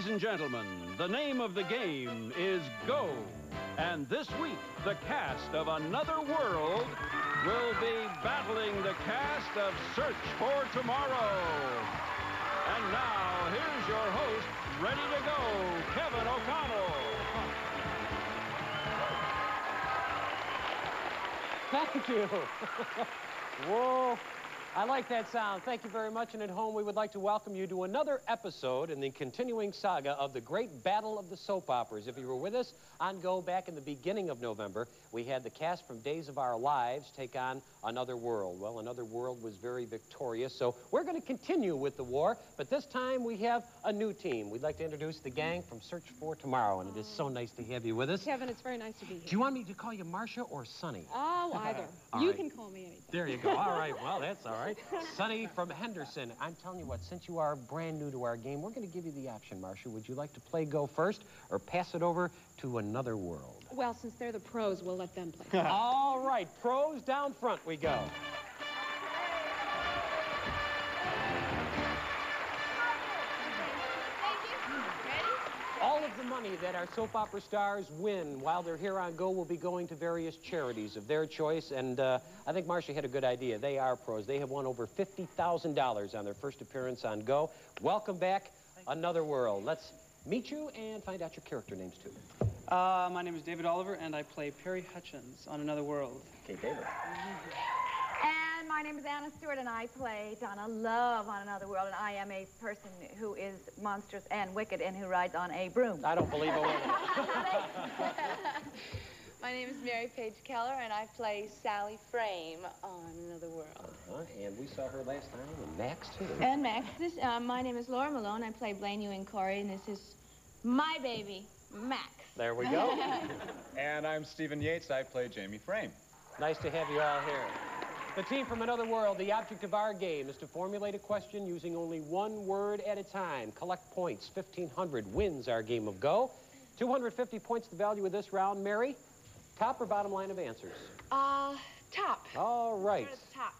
and gentlemen, the name of the game is Go. And this week, the cast of Another World will be battling the cast of Search for Tomorrow. And now, here's your host, ready to go, Kevin O'Connell. Thank you. Whoa. I like that sound. Thank you very much. And at home, we would like to welcome you to another episode in the continuing saga of the great battle of the soap operas. If you were with us on Go back in the beginning of November, we had the cast from Days of Our Lives take on Another World. Well, Another World was very victorious, so we're going to continue with the war, but this time we have a new team. We'd like to introduce the gang from Search for Tomorrow, and it is so nice to have you with us. Kevin, it's very nice to be here. Do you want me to call you Marcia or Sonny? Oh, either. You can call me anything. There you go. All right. Well, that's all right. Sonny from Henderson. I'm telling you what, since you are brand new to our game, we're going to give you the option, Marcia. Would you like to play Go first or pass it over to Another World? Well, since they're the pros, we'll let them play. All right. Pros, down front we go. All of the money that our soap opera stars win while they're here on Go will be going to various charities of their choice, and I think Marcia had a good idea. They are pros. They have won over $50,000 on their first appearance on Go. Welcome back, Another World. Let's meet you and find out your character names, too. My name is David Oliver, and I play Perry Hutchins on Another World. Okay, David. And my name is Anna Stewart, and I play Donna Love on Another World, and I am a person who is monstrous and wicked and who rides on a broom. I don't believe a word of it. My name is Mary Page Keller, and I play Sally Frame on Another World. And we saw her last time, and Max, too. And Max. My name is Laura Malone. I play Blaine Ewing Corey, and this is my baby, Max. There we go. And I'm Stephen Yates. I play Jamie Frame. Nice to have you all here. The team from Another World, the object of our game is to formulate a question using only one word at a time. Collect points. 1,500 wins our game of Go. 250 points the value of this round. Mary, top or bottom line of answers? Top. All right. Start at the top.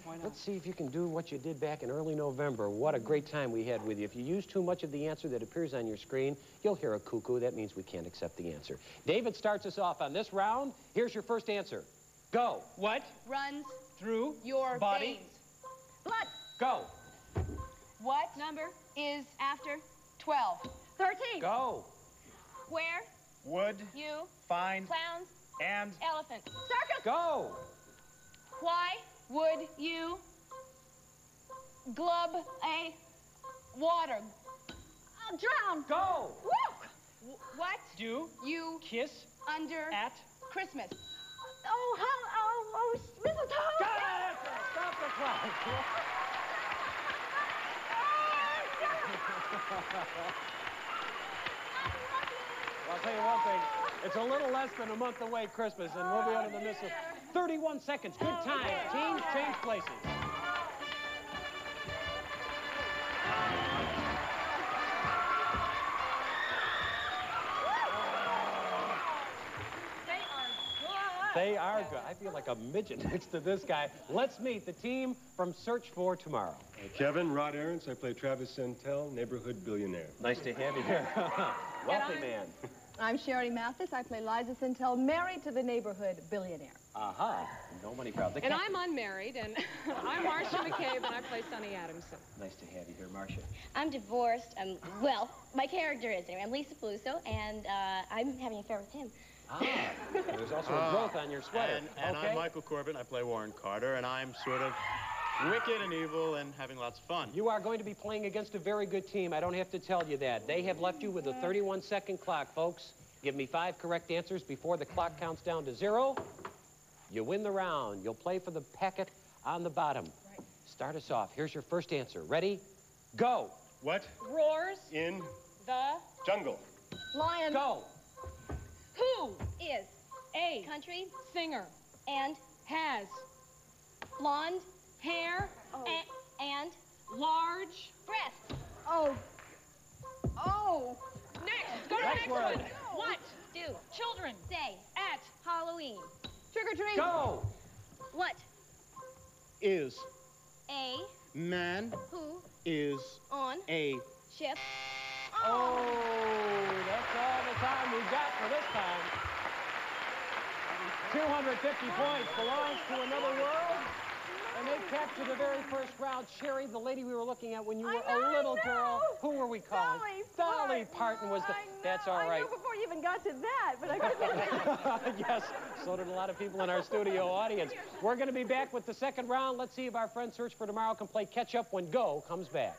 Why not? Let's see if you can do what you did back in early November. What a great time we had with you. If you use too much of the answer that appears on your screen, you'll hear a cuckoo. That means we can't accept the answer. David starts us off on this round. Here's your first answer. Go. What? Runs Through your body. veins. Blood. Go. What number is after 12? 13. Go. Where Would you find clowns and elephant? Circus. Go. Why would you glub a water? Drown. Go. Woo. What do you kiss under at Christmas? Oh, mistletoe. Got it. Stop the clock. Well, I'll tell you one thing. It's a little less than a month away, Christmas, and we'll be under the missile. 31 seconds. Good time. Teams change places. They are good. I feel like a midget next to this guy. Let's meet the team from Search for Tomorrow. Kevin, Rod Aarons. I play Travis Santel, neighborhood billionaire. Nice to have you here. Wealthy man. I'm Sherry Mathis. I play Liza Santel, married to the neighborhood billionaire. Aha. No money problem. And I'm unmarried, and I'm Marcia McCabe, and I play Sonny Adamson. Nice to have you here, Marcia. I'm divorced. Well, my character is. I'm Lisa Peluso, and I'm having an affair with him. Ah, there's also a growth on your sweater. And okay. I'm Michael Corbett. I play Warren Carter, and I'm sort of wicked and evil and having lots of fun. You are going to be playing against a very good team. I don't have to tell you that. They have left you with a 31-second clock, folks. Give me 5 correct answers before the clock counts down to 0. You win the round. You'll play for the packet on the bottom. Right. Start us off. Here's your first answer. Ready? Go. What? Roars In the jungle. Lion. Go. who Is a country singer and has blonde hair and large breasts. Oh. Next, go to the Next next word. one. What Do children say at Halloween. Trick or treat. Go. What Is a man who is on a ship Oh, that's all the time we got for this time. 250 points belongs to Another World. And they captured the very first round. Sherry, the lady we were looking at when you were a little girl. Who were we calling? Dolly Parton was the... That's all right. I knew before you even got to that, but I couldn't... Yes, so did a lot of people in our studio audience. We're going to be back with the second round. Let's see if our friend Search for Tomorrow can play catch-up when Go comes back.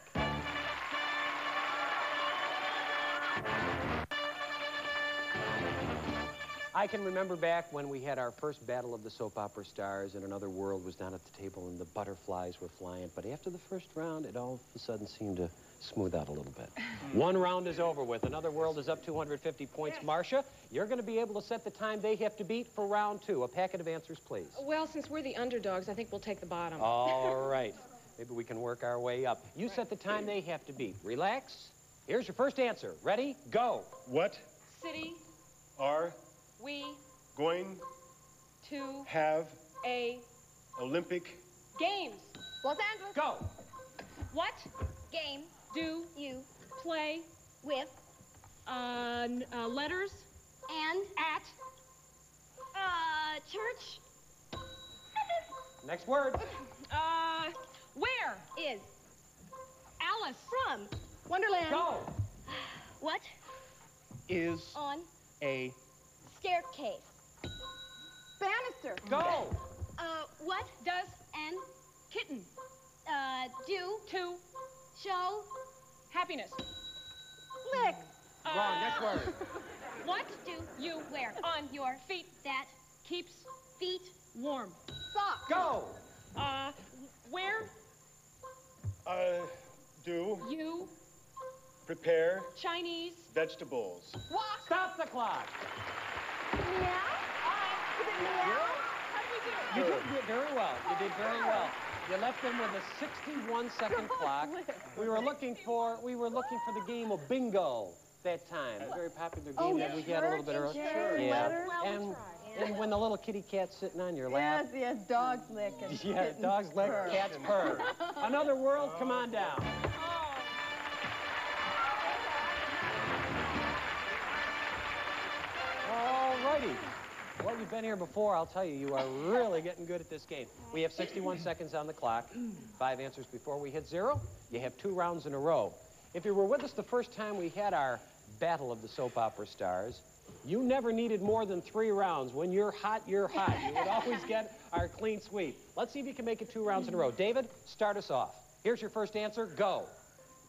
I can remember back when we had our first Battle of the Soap Opera Stars and Another World was down at the table and the butterflies were flying. But after the first round, it all of a sudden seemed to smooth out a little bit. One round is over with. Another World is up 250 points. Marcia, you're going to be able to set the time they have to beat for round two. A packet of answers, please. Well, since we're the underdogs, I think we'll take the bottom. All right. Maybe we can work our way up. You set the time they have to beat. Relax. Here's your first answer. Ready? Go. What City, are we, going to, have a, Olympic games. Los Angeles. Go. What Game. do You. play With. letters And. at Church. Next word. where Is. Alice From. Wonderland. Go. What? Is On. a Staircase. Banister. Go. What? does And. kitten Do. to Show. happiness. Lick. Wrong. Next word. What Do. you Where? on Your. feet That. keeps Feet. warm. Sock. Go. Where do you prepare Chinese vegetables. walk. Stop the clock. Meow. Is it meow? You did very well. You did very well. You left them with a 61-second clock. We were looking for the game of bingo that time. A very popular game that we had a little bit earlier. Sure. Yeah. Letters. And when the little kitty cat's sitting on your lap. Yes, dogs lick and Yeah, kittens dogs lick, purr. cats purr. Another World, come on down. All righty. Well, you've been here before. I'll tell you, you are really getting good at this game. We have 61 seconds on the clock. 5 answers before we hit 0. You have 2 rounds in a row. If you were with us the first time we had our Battle of the Soap Opera Stars, you never needed more than 3 rounds. When you're hot, you're hot. You would always get our clean sweep. Let's see if you can make it 2 rounds in a row. David, start us off. Here's your first answer. Go.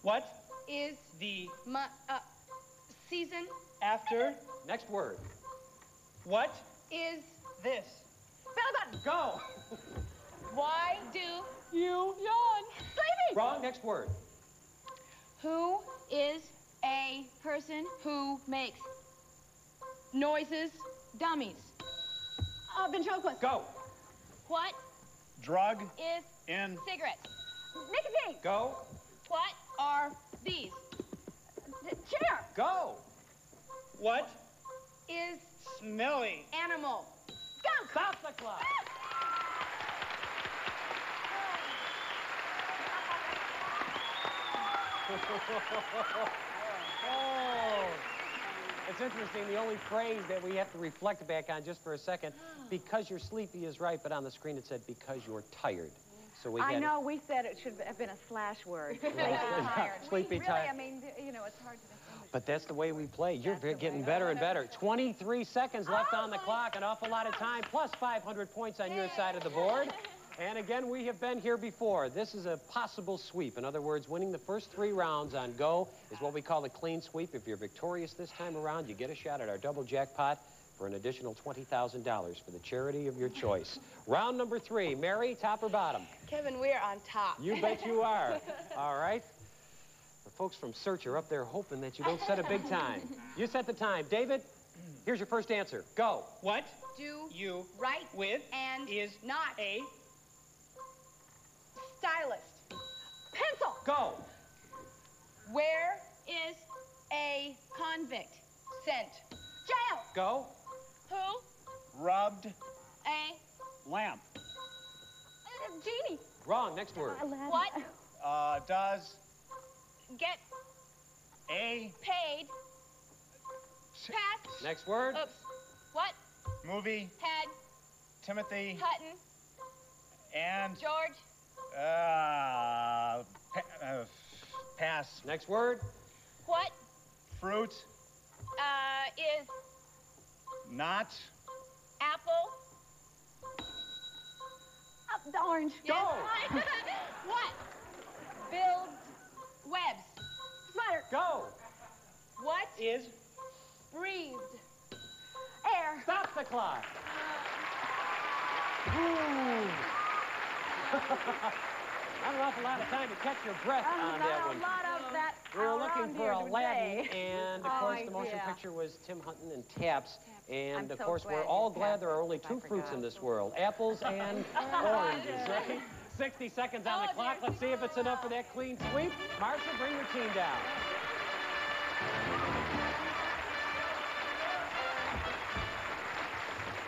What Is the season after Next word. what is this? Go. why do You. yawn? Wrong. Next word. Who is a person who makes noises dummies? Ventriloquist. Go. What? drug Is. in Cigarettes. Nicotine. Go. What? Are these? Chair. Go. What Is smelly? animal? Skunk. Stop the clock. Oh, it's interesting. The only phrase that we have to reflect back on just for a second, because you're sleepy is right, but on the screen it said because you're tired. So we I had know, we said it should have been a slash word. Sleepy tired. Sleepy Really, tired. I mean, you know, it's hard to distinguish. But that's the way we play. You're That's the getting way. better and better. 23 seconds left on the clock, an awful lot of time, plus 500 points on your side of the board. And again, we have been here before. This is a possible sweep. In other words, winning the first 3 rounds on Go is what we call a clean sweep. If you're victorious this time around, you get a shot at our double jackpot for an additional $20,000 for the charity of your choice. Round number 3. Mary, top or bottom? Kevin, we're on top. You bet you are. All right. The folks from Search are up there hoping that you don't set a big time. You set the time. David, here's your first answer. Go. What Do you right with and is not a stylist. Pencil. Go. Where is a convict sent? Jail. Go. Who robbed a lamp. Genie. Wrong. Next word. what Does get A. Paid. Pass. Next word. Oops. What? Movie. Had. Timothy. Hutton. And. George. Pass. Next word. What? Fruit. Is Not. apple. The orange. Go. What? Builds webs. Spider. Go. What? Is. Breathed. Air. Stop the clock. Ooh. Not an awful lot of time to catch your breath on that Not one. a lot of that We were looking around for here Aladdin, today. and of Oh, course the motion yeah. picture was Tim Hutton and Taps. And I'm of so course glad we're you all glad passed there are only it. I two fruits forgot. in this world, apples and oranges, right? 60 seconds on the clock. Let's see if it's enough for that clean sweep. Marcia, bring your team down.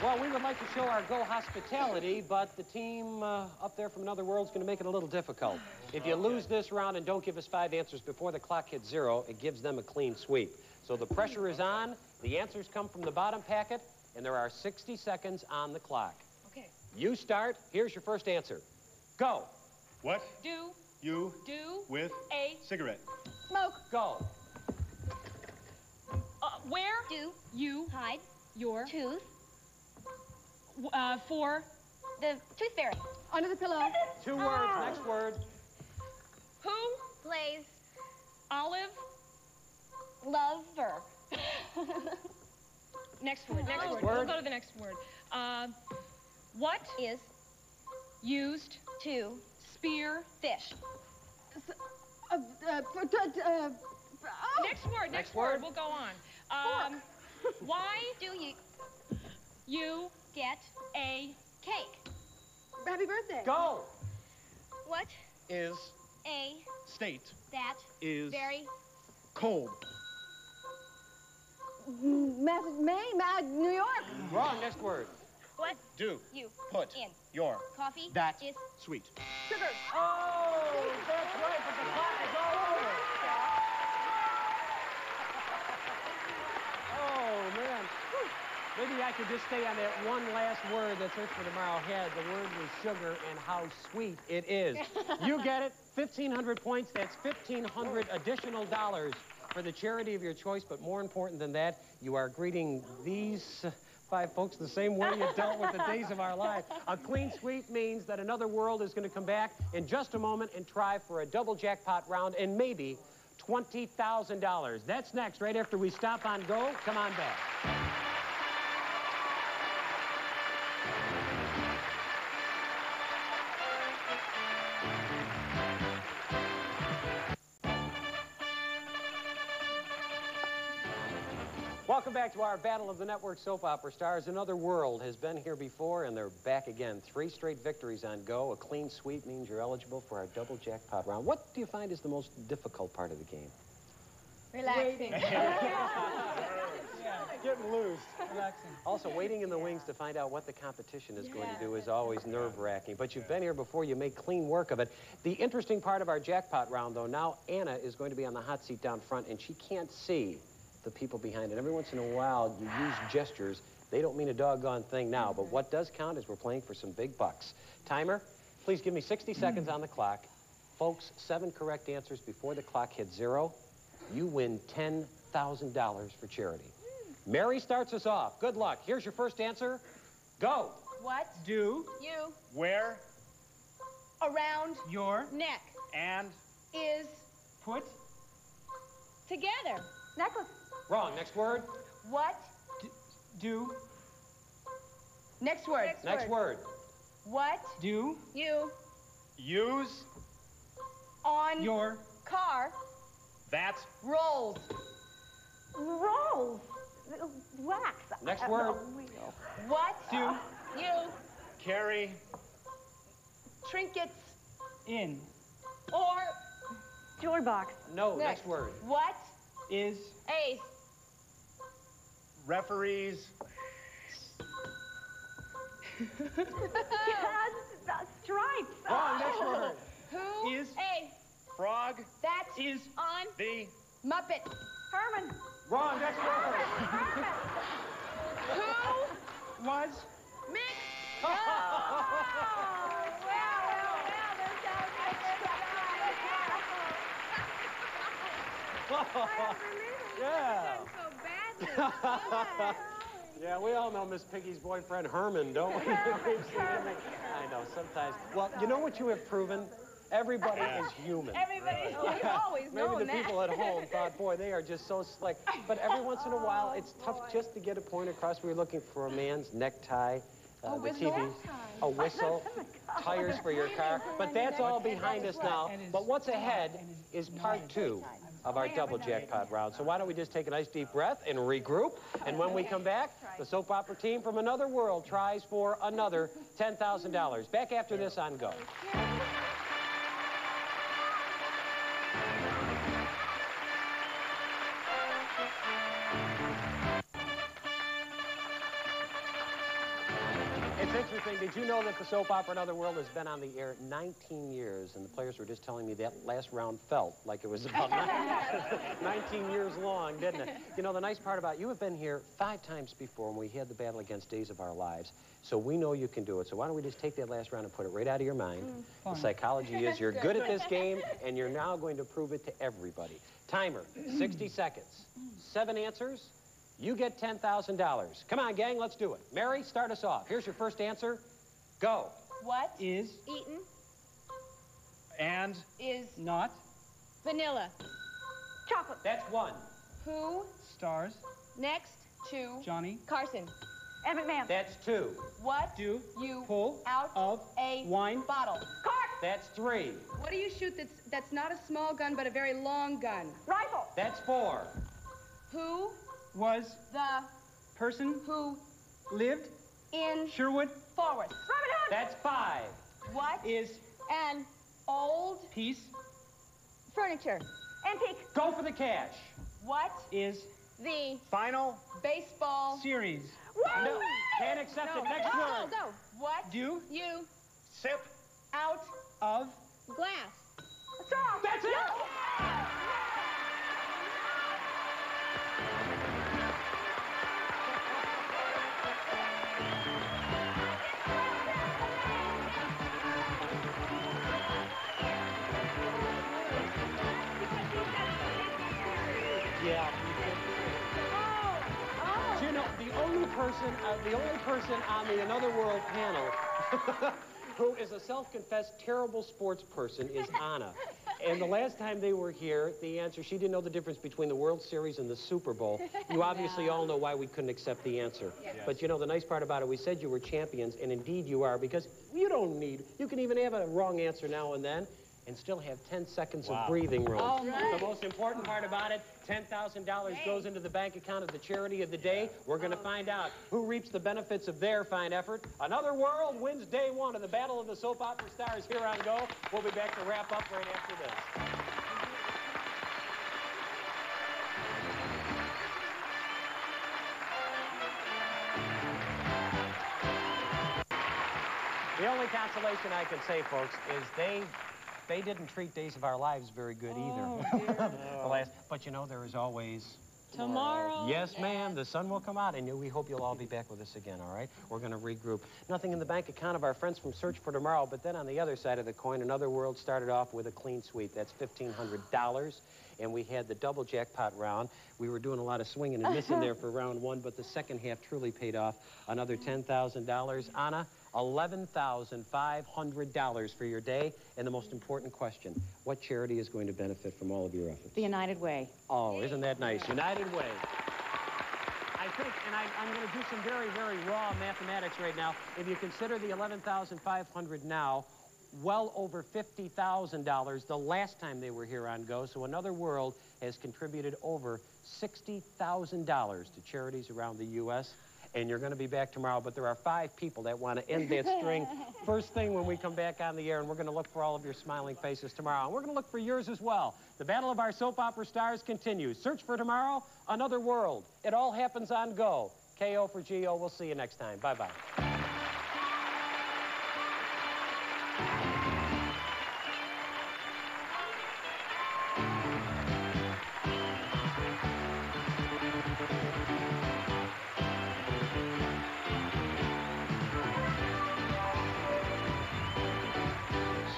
Well, we would like to show our Go hospitality, but the team up there from Another World is going to make it a little difficult. If you lose this round and don't give us 5 answers before the clock hits 0, it gives them a clean sweep. So the pressure is on. The answers come from the bottom packet, and there are 60 seconds on the clock. Okay. You start. Here's your first answer. Go. What? Do. You Do. with A. cigarette. Smoke. Go. Where? Do. You. Hide. Your. Tooth. For. The tooth fairy. Under the pillow. 2 words. Next word. Who? Plays. Olive. Lover. Next word. Next word. word. We'll go to the next word. What? Is. Used. To. Spear. Fish. Next word. Next word. We'll go on. Why Do you you get a cake? Happy birthday. Go. What? Is. A. State. That. Is. Very. Cold. New York. Wrong. Next word. What? Do. You. Put. In. Your. Coffee. That. Is. Sweet. Sugar. Oh, that's right, but the clock is all over. Oh, man. Maybe I could just stay on that one last word that Search for Tomorrow had. The word was sugar, and how sweet it is. You get it. 1,500 points. That's 1,500 additional dollars for the charity of your choice. But more important than that, you are greeting these 5 folks the same way you dealt with the days of our life. A clean sweep means that Another World is going to come back in just a moment and try for a double jackpot round and maybe $20,000. That's next, right after we stop on Go. Come on back. Welcome back to our Battle of the Network soap opera stars. Another World has been here before, and they're back again. 3 straight victories on Go. A clean sweep means you're eligible for our double jackpot round. What do you find is the most difficult part of the game? Relaxing. Getting loose. Relaxing. Also, waiting in the wings to find out what the competition is going to do is always nerve-wracking. But you've been here before. You make clean work of it. The interesting part of our jackpot round, though, now Anna is going to be on the hot seat down front, and she can't see the people behind it. Every once in a while, you use gestures. They don't mean a doggone thing now, but what does count is we're playing for some big bucks. Timer, please give me 60 seconds on the clock. Folks, 7 correct answers before the clock hits 0. You win $10,000 for charity. Mary starts us off. Good luck. Here's your first answer. Go. What? Do. You. Where. Around. Your. Neck. And. Is. Put. Together. Necklace. Wrong. Next word. What? Do. Next word. Next word. What? Do. You. Use. On. Your. Car. That. Rolls. Rolls. Wax. Next word. Wheel. What? Do. You. Carry. Trinkets. In. Or. Jewelry box. No. Next word. What? Is. Ace. Referees. Stripes. Wrong. Next word. Who? Is. A. Frog. That. Is. On. The. Muppet. Herman. Wrong, that's wrong. Who? Was? Mick. Well, there's Yeah. so badly. Yeah, we all know Miss Piggy's boyfriend Herman, don't we? I know, sometimes. Well, you know what you have proven? Everybody is human. Everybody's always known Maybe the that. people at home thought, boy, they are just so slick. But every once in a while, it's tough just to get a point across. We were looking for a man's necktie, the TV, a whistle, tires for your car. But that's all behind us now. But what's ahead is part 2 of our double jackpot round. So why don't we just take a nice deep breath and regroup. And when we come back, the soap opera team from another world tries for another $10,000. Back after this on Go. It's interesting. Did you know that the soap opera Another World has been on the air 19 years? And the players were just telling me that last round felt like it was about 19 years long, didn't it? You know, the nice part about it, you have been here 5 times before when we had the battle against Days of Our Lives. So we know you can do it. So why don't we just take that last round and put it right out of your mind? The psychology is you're good at this game, and you're now going to prove it to everybody. Timer, 60 seconds. 7 answers. You get $10,000. Come on, gang, let's do it. Mary, start us off. Here's your first answer. Go. What Is. eaten And. is Not. vanilla? Chocolate. That's 1. Who Stars. next to Johnny. Carson? Ed McMahon. That's 2. What Do. you Pull. out Of. a Wine. bottle? Cart. That's 3. What do you shoot that's not a small gun, but a very long gun? Rifle. That's 4. Who Was. the Person. who Lived. in Sherwood. forest? Robin Hood. That's 5. What Is. an old Piece. furniture? Antique. Go for the cash. What Is. the Final. baseball? Series. No, can't accept it. Next word. Go. What Do. you Sip. out Of. glass? Straw. That's it. Yeah. Do you know, the only person on the Another World panel who is a self-confessed terrible sports person is Anna. And the last time they were here, the answer, she didn't know the difference between the World Series and the Super Bowl. You obviously all know why we couldn't accept the answer. Yes. But you know, the nice part about it, we said you were champions, and indeed you are, because you don't need, you can even have a wrong answer now and then, and still have 10 seconds of breathing room. Oh, right. The most important part about it, $10,000 goes into the bank account of the charity of the day. We're going to find out who reaps the benefits of their fine effort. Another World wins day 1 of the Battle of the Soap Opera Stars here on Go. We'll be back to wrap up right after this. The only consolation I can say, folks, is they didn't treat Days of Our Lives very good either. But you know, there is always Tomorrow. Yes, ma'am. The sun will come out, and we hope you'll all be back with us again, all right? We're going to regroup. Nothing in the bank account of our friends from Search for Tomorrow, but then on the other side of the coin, Another World started off with a clean sweep. That's $1,500, and we had the double jackpot round. We were doing a lot of swinging and missing there for round 1, but the second half truly paid off. Another $10,000. Anna, $11,500 for your day. And the most important question, what charity is going to benefit from all of your efforts? The United Way. Oh, isn't that nice? United Way. I think, and I'm going to do some very, very raw mathematics right now. If you consider the $11,500 now, well over $50,000 the last time they were here on Go. So Another World has contributed over $60,000 to charities around the U.S., and you're going to be back tomorrow, but there are 5 people that want to end that string first thing when we come back on the air, and we're going to look for all of your smiling faces tomorrow. And we're going to look for yours as well. The battle of our soap opera stars continues. Search for Tomorrow, Another World. It all happens on Go. KO for GO. We'll see you next time. Bye-bye.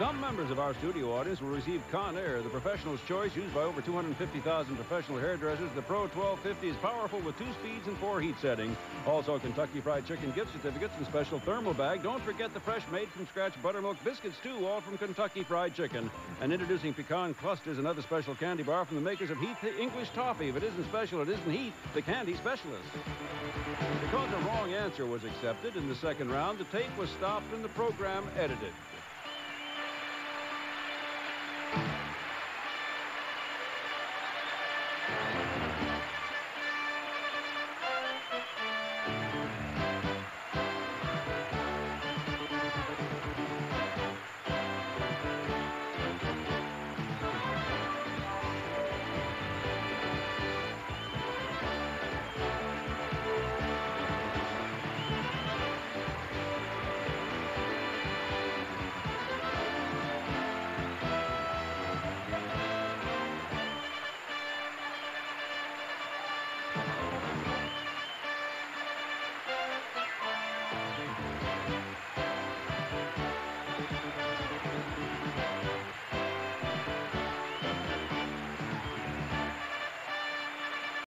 Some members of our studio audience will receive Conair, the professional's choice used by over 250,000 professional hairdressers. The Pro 1250 is powerful with 2 speeds and 4 heat settings. Also, Kentucky Fried Chicken gift certificates and special thermal bag. Don't forget the fresh made-from-scratch buttermilk biscuits, too, all from Kentucky Fried Chicken. And introducing pecan clusters, another special candy bar from the makers of Heath English Toffee. If it isn't special, it isn't Heath, the candy specialist. Because a wrong answer was accepted in the second round, the tape was stopped and the program edited.